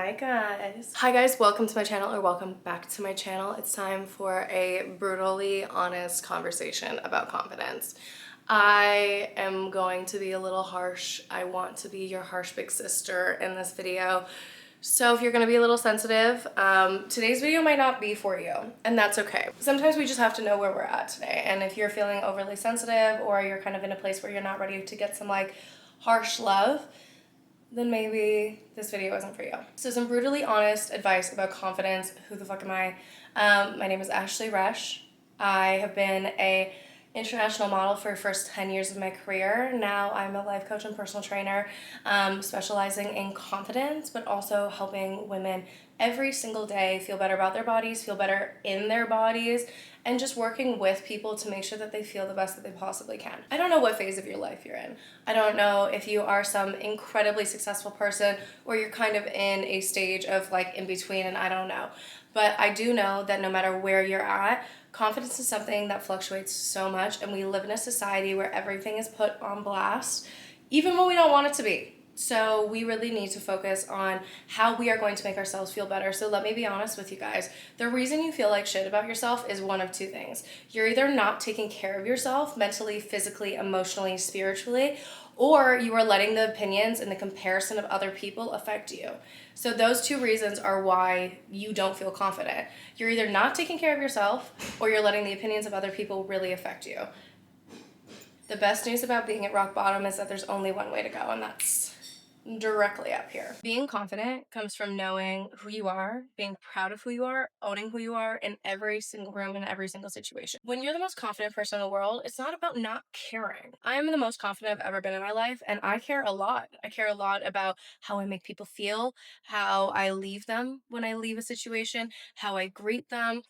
Hi guys, welcome to my channel, or welcome back to my channel. It's time for a brutally honest conversation about confidence. I am going to be a little harsh. I want to be your harsh big sister in this video. So if you're gonna be a little sensitive, today's video might not be for you, and that's okay. Sometimes we just have to know where we're at today. And if you're feeling overly sensitive, or you're kind of in a place where you're not ready to get some like harsh love, then maybe this video isn't for you. So some brutally honest advice about confidence. Who the fuck am I? My name is Ashley Resch. I have been a international model for the first 10 years of my career. Now I'm a life coach and personal trainer, specializing in confidence, but also helping women every single day feel better about their bodies, feel better in their bodies, and just working with people to make sure that they feel the best that they possibly can. I don't know what phase of your life you're in. I don't know if you are some incredibly successful person or you're kind of in a stage of like in between, and I don't know. But I do know that no matter where you're at, confidence is something that fluctuates so much, and we live in a society where everything is put on blast, even when we don't want it to be. So we really need to focus on how we are going to make ourselves feel better. So let me be honest with you guys. The reason you feel like shit about yourself is one of two things. You're either not taking care of yourself mentally, physically, emotionally, spiritually, or you are letting the opinions and the comparison of other people affect you. So those two reasons are why you don't feel confident. You're either not taking care of yourself, or you're letting the opinions of other people really affect you. The best news about being at rock bottom is that there's only one way to go, and that's directly up here. Being confident comes from knowing who you are, being proud of who you are, owning who you are in every single room, in every single situation. When you're the most confident person in the world, it's not about not caring. I am the most confident I've ever been in my life, and I care a lot. I care a lot about how I make people feel, how I leave them when I leave a situation, how I greet them,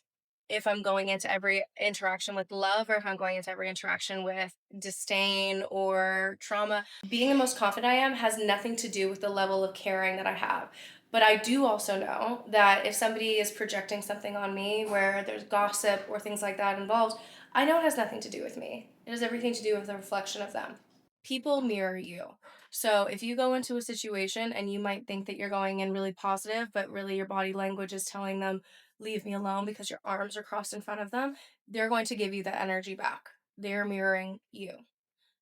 if I'm going into every interaction with love, or if I'm going into every interaction with disdain or trauma. Being the most confident I am has nothing to do with the level of caring that I have. But I do also know that if somebody is projecting something on me where there's gossip or things like that involved, I know it has nothing to do with me. It has everything to do with the reflection of them. People mirror you. So if you go into a situation and you might think that you're going in really positive, but really your body language is telling them, leave me alone, because your arms are crossed in front of them, they're going to give you that energy back. They're mirroring you.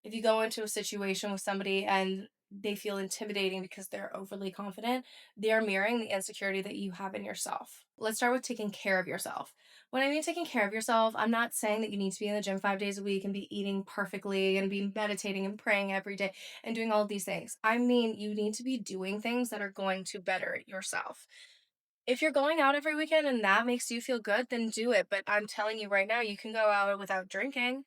If you go into a situation with somebody and they feel intimidating because they're overly confident, they are mirroring the insecurity that you have in yourself. Let's start with taking care of yourself. When I mean taking care of yourself, I'm not saying that you need to be in the gym 5 days a week and be eating perfectly and be meditating and praying every day and doing all of these things. I mean, you need to be doing things that are going to better yourself. If you're going out every weekend and that makes you feel good, then do it. But I'm telling you right now, you can go out without drinking.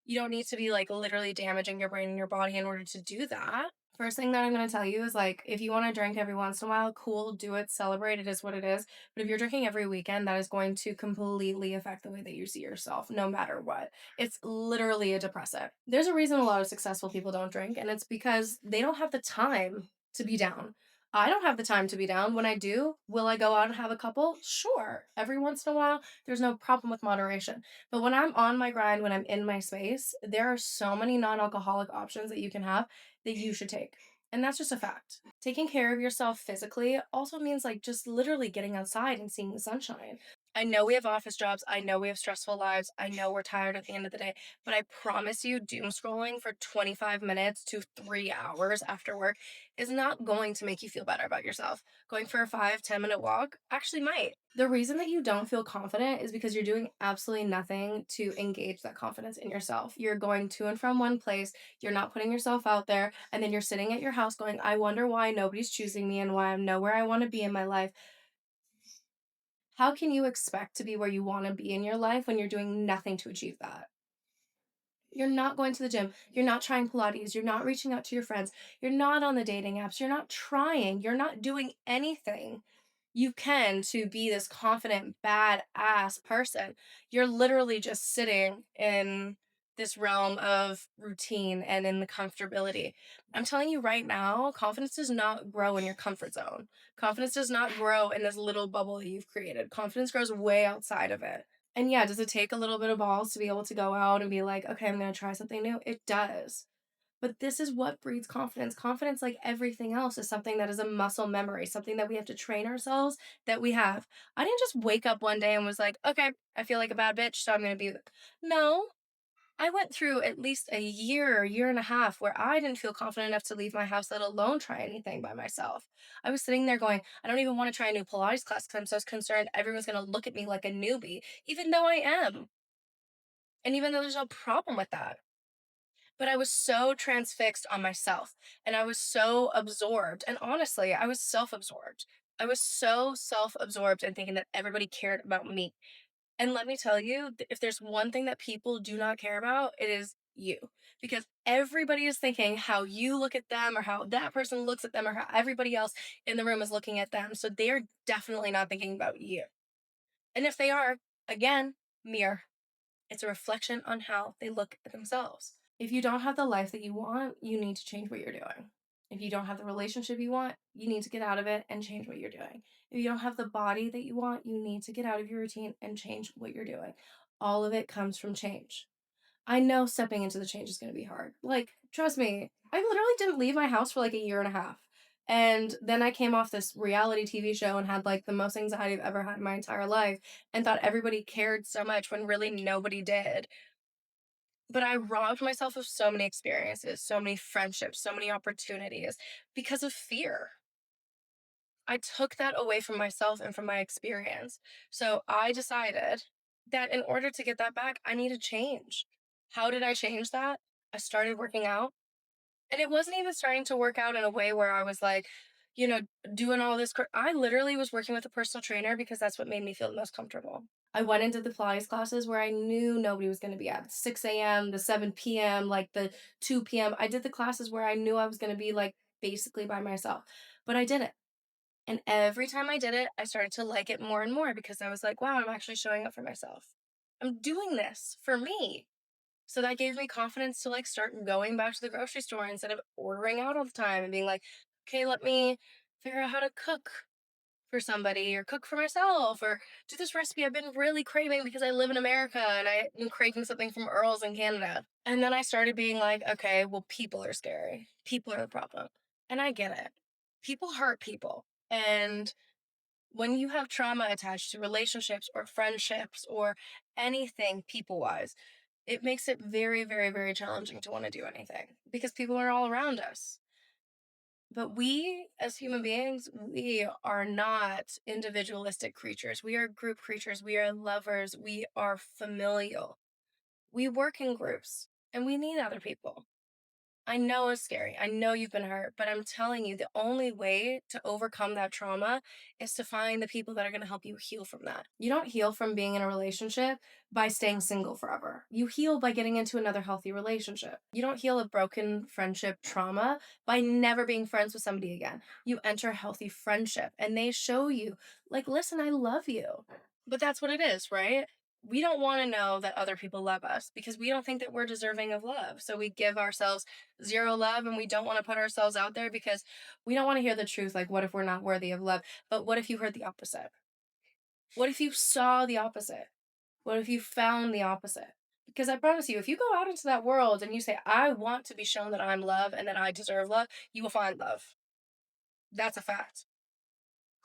You don't need to be like literally damaging your brain and your body in order to do that. First thing that I'm going to tell you is like, if you want to drink every once in a while, cool, do it, celebrate, it is what it is. But if you're drinking every weekend, that is going to completely affect the way that you see yourself, no matter what. It's literally a depressant. There's a reason a lot of successful people don't drink, and it's because they don't have the time to be down. I don't have the time to be down. When I do, will I go out and have a couple? Sure. Every once in a while, there's no problem with moderation. But when I'm on my grind, when I'm in my space, there are so many non-alcoholic options that you can have that you should take. And that's just a fact. Taking care of yourself physically also means like just literally getting outside and seeing the sunshine. I know we have office jobs. I know we have stressful lives. I know we're tired at the end of the day. But I promise you, doom scrolling for 25 minutes to 3 hours after work is not going to make you feel better about yourself. Going for a 5-10 minute walk actually might. The reason that you don't feel confident is because you're doing absolutely nothing to engage that confidence in yourself. You're going to and from one place, you're not putting yourself out there, and then you're sitting at your house going, I wonder why nobody's choosing me and why I'm nowhere I want to be in my life. How can you expect to be where you want to be in your life when you're doing nothing to achieve that? You're not going to the gym. You're not trying Pilates. You're not reaching out to your friends. You're not on the dating apps. You're not trying. You're not doing anything you can to be this confident, badass person. You're literally just sitting in this realm of routine and in the comfortability. I'm telling you right now, confidence does not grow in your comfort zone. Confidence does not grow in this little bubble that you've created. Confidence grows way outside of it. And yeah, does it take a little bit of balls to be able to go out and be like, okay, I'm going to try something new? It does. But this is what breeds confidence. Confidence, like everything else, is something that is a muscle memory, something that we have to train ourselves that we have. I didn't just wake up one day and was like, okay, I feel like a bad bitch, so I'm going to be. No, I went through at least a year and a half where I didn't feel confident enough to leave my house, let alone try anything by myself. I was sitting there going, I don't even want to try a new Pilates class because I'm so concerned everyone's going to look at me like a newbie, even though I am. And even though there's no problem with that. But I was so transfixed on myself and I was so absorbed. And honestly, I was self absorbed. I was so self absorbed and thinking that everybody cared about me. And let me tell you, if there's one thing that people do not care about, it is you. Because everybody is thinking how you look at them or how that person looks at them or how everybody else in the room is looking at them. So they're definitely not thinking about you. And if they are, again, mirror. It's a reflection on how they look at themselves. If you don't have the life that you want, you need to change what you're doing. If you don't have the relationship you want, you need to get out of it and change what you're doing. If you don't have the body that you want, you need to get out of your routine and change what you're doing. All of it comes from change. I know stepping into the change is going to be hard. Like, trust me, I literally didn't leave my house for like a year and a half. And then I came off this reality TV show and had like the most anxiety I've ever had in my entire life and thought everybody cared so much when really nobody did. But I robbed myself of so many experiences, so many friendships, so many opportunities because of fear. I took that away from myself and from my experience. So I decided that in order to get that back, I need to change. How did I change that? I started working out. And it wasn't even starting to work out in a way where I was like, you know, doing all this. I literally was working with a personal trainer because that's what made me feel the most comfortable. I went into the Pilates classes where I knew nobody was going to be at 6 a.m., the 7 p.m., like the 2 p.m. I did the classes where I knew I was going to be like basically by myself, but I did it. And every time I did it, I started to like it more and more because I was like, wow, I'm actually showing up for myself. I'm doing this for me. So that gave me confidence to like start going back to the grocery store instead of ordering out all the time and being like, okay, let me figure out how to cook for somebody or cook for myself or do this recipe I've been really craving because I live in America and I'm craving something from Earl's in Canada. And then I started being like, okay, well, people are scary. People are the problem. And I get it. People hurt people. And when you have trauma attached to relationships or friendships or anything people wise, it makes it very, very, very challenging to want to do anything because people are all around us. But we, as human beings, we are not individualistic creatures. We are group creatures. We are lovers. We are familial. We work in groups and we need other people. I know it's scary. I know you've been hurt, but I'm telling you, the only way to overcome that trauma is to find the people that are going to help you heal from that. You don't heal from being in a relationship by staying single forever. You heal by getting into another healthy relationship. You don't heal a broken friendship trauma by never being friends with somebody again. You enter a healthy friendship and they show you, like, listen, I love you. But that's what it is, right? We don't want to know that other people love us because we don't think that we're deserving of love. So we give ourselves zero love and we don't want to put ourselves out there because we don't want to hear the truth. Like, what if we're not worthy of love? But what if you heard the opposite? What if you saw the opposite? What if you found the opposite? Because I promise you, if you go out into that world and you say, I want to be shown that I'm love and that I deserve love, you will find love. That's a fact.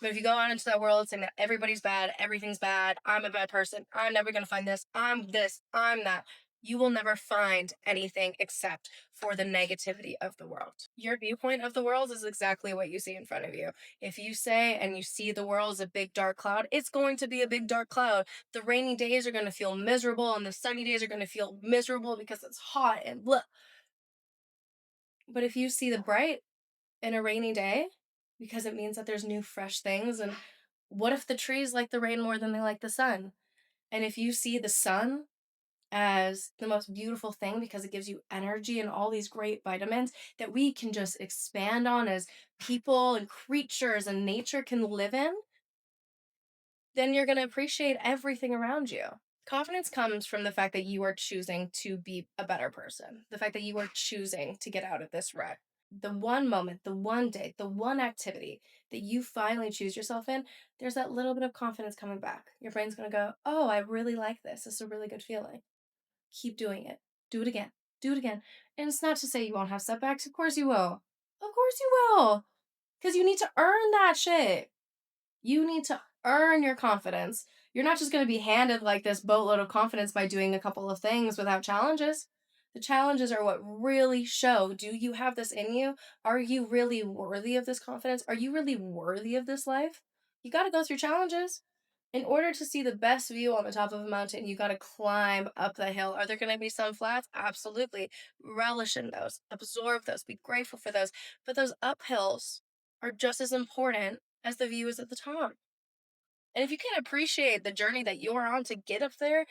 But if you go out into that world saying that everybody's bad, everything's bad, I'm a bad person, I'm never going to find this, I'm that, you will never find anything except for the negativity of the world. Your viewpoint of the world is exactly what you see in front of you. If you say and you see the world as a big dark cloud, it's going to be a big dark cloud. The rainy days are going to feel miserable and the sunny days are going to feel miserable because it's hot and blah. But if you see the bright in a rainy day, because it means that there's new fresh things, and what if the trees like the rain more than they like the sun? And if you see the sun as the most beautiful thing because it gives you energy and all these great vitamins that we can just expand on as people and creatures and nature can live in, then you're going to appreciate everything around you. Confidence comes from the fact that you are choosing to be a better person, the fact that you are choosing to get out of this rut. The one moment, the one day, the one activity that you finally choose yourself in, there's that little bit of confidence coming back. Your brain's going to go, oh, I really like this. This is a really good feeling. Keep doing it. Do it again. Do it again. And it's not to say you won't have setbacks. Of course you will. Of course you will. Because you need to earn that shit. You need to earn your confidence. You're not just going to be handed like this boatload of confidence by doing a couple of things without challenges. The challenges are what really show, do you have this in you? Are you really worthy of this confidence? Are you really worthy of this life? You got to go through challenges. In order to see the best view on the top of a mountain, you got to climb up the hill. Are there going to be some flats? Absolutely. Relish in those, absorb those, be grateful for those. But those uphills are just as important as the view is at the top. And if you can't appreciate the journey that you're on to get up there,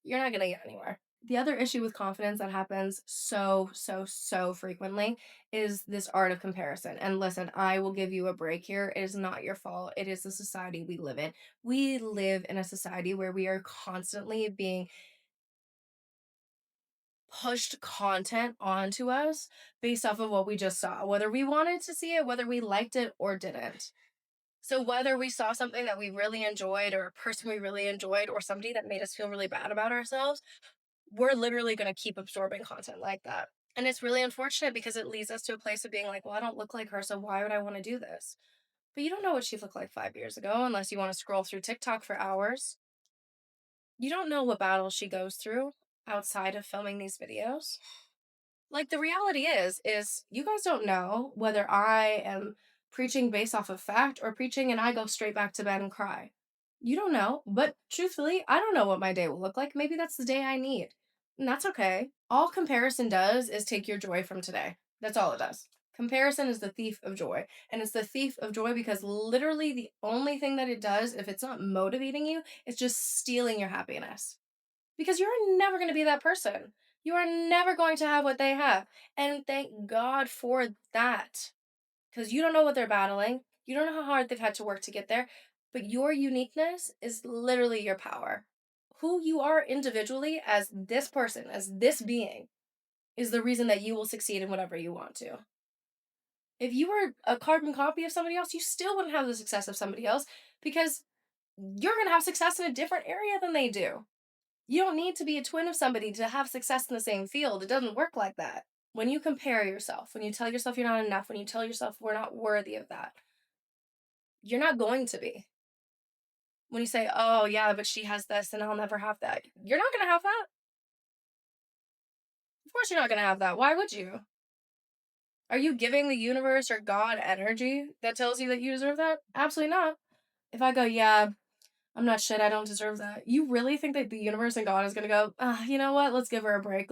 you're not going to get anywhere. The other issue with confidence that happens so frequently is this art of comparison. And listen, I will give you a break here. It is not your fault. It is the society we live in. We live in a society where we are constantly being pushed content onto us based off of what we just saw, whether we wanted to see it, whether we liked it or didn't. So whether we saw something that we really enjoyed or a person we really enjoyed or somebody that made us feel really bad about ourselves, we're literally going to keep absorbing content like that. And it's really unfortunate because it leads us to a place of being like, well, I don't look like her, so why would I want to do this? But you don't know what she looked like 5 years ago unless you want to scroll through TikTok for hours. You don't know what battles she goes through outside of filming these videos. Like the reality is you guys don't know whether I am preaching based off of fact or preaching and I go straight back to bed and cry. You don't know, but truthfully, I don't know what my day will look like. Maybe that's the day I need. And that's okay. All comparison does is take your joy from today. That's all it does. Comparison is the thief of joy. And it's the thief of joy because literally the only thing that it does, if it's not motivating you, is just stealing your happiness. Because you're never going to be that person. You are never going to have what they have. And thank God for that. Because you don't know what they're battling. You don't know how hard they've had to work to get there. But your uniqueness is literally your power. Who you are individually as this person, as this being, is the reason that you will succeed in whatever you want to. If you were a carbon copy of somebody else, you still wouldn't have the success of somebody else because you're going to have success in a different area than they do. You don't need to be a twin of somebody to have success in the same field. It doesn't work like that. When you compare yourself, when you tell yourself you're not enough, when you tell yourself we're not worthy of that, you're not going to be. When you say, oh, yeah, but she has this and I'll never have that, you're not going to have that. Of course, you're not going to have that. Why would you? Are you giving the universe or God energy that tells you that you deserve that? Absolutely not. If I go, yeah, I'm not shit, I don't deserve that, you really think that the universe and God is going to go, you know what, let's give her a break?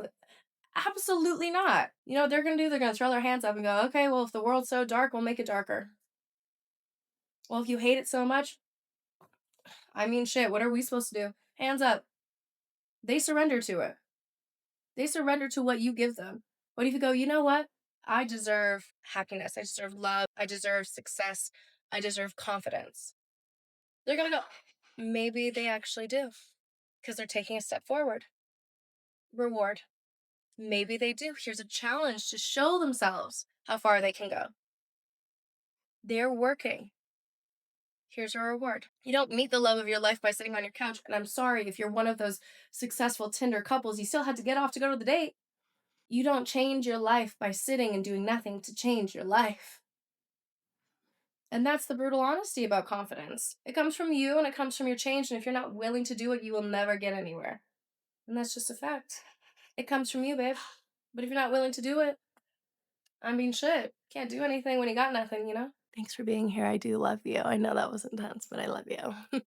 Absolutely not. You know what they're going to do? They're going to throw their hands up and go, okay, well, if the world's so dark, we'll make it darker. Well, if you hate it so much, I mean, shit, what are we supposed to do? Hands up. They surrender to it. They surrender to what you give them. What if you go, you know what? I deserve happiness. I deserve love. I deserve success. I deserve confidence. They're going to go, maybe they actually do because they're taking a step forward. Reward. Maybe they do. Here's a challenge to show themselves how far they can go. They're working. Here's your reward. You don't meet the love of your life by sitting on your couch. And I'm sorry if you're one of those successful Tinder couples, you still had to get off to go to the date. You don't change your life by sitting and doing nothing to change your life. And that's the brutal honesty about confidence. It comes from you and it comes from your change. And if you're not willing to do it, you will never get anywhere. And that's just a fact. It comes from you, babe. But if you're not willing to do it, I mean, shit. Can't do anything when you got nothing, you know? Thanks for being here. I do love you. I know that was intense, but I love you.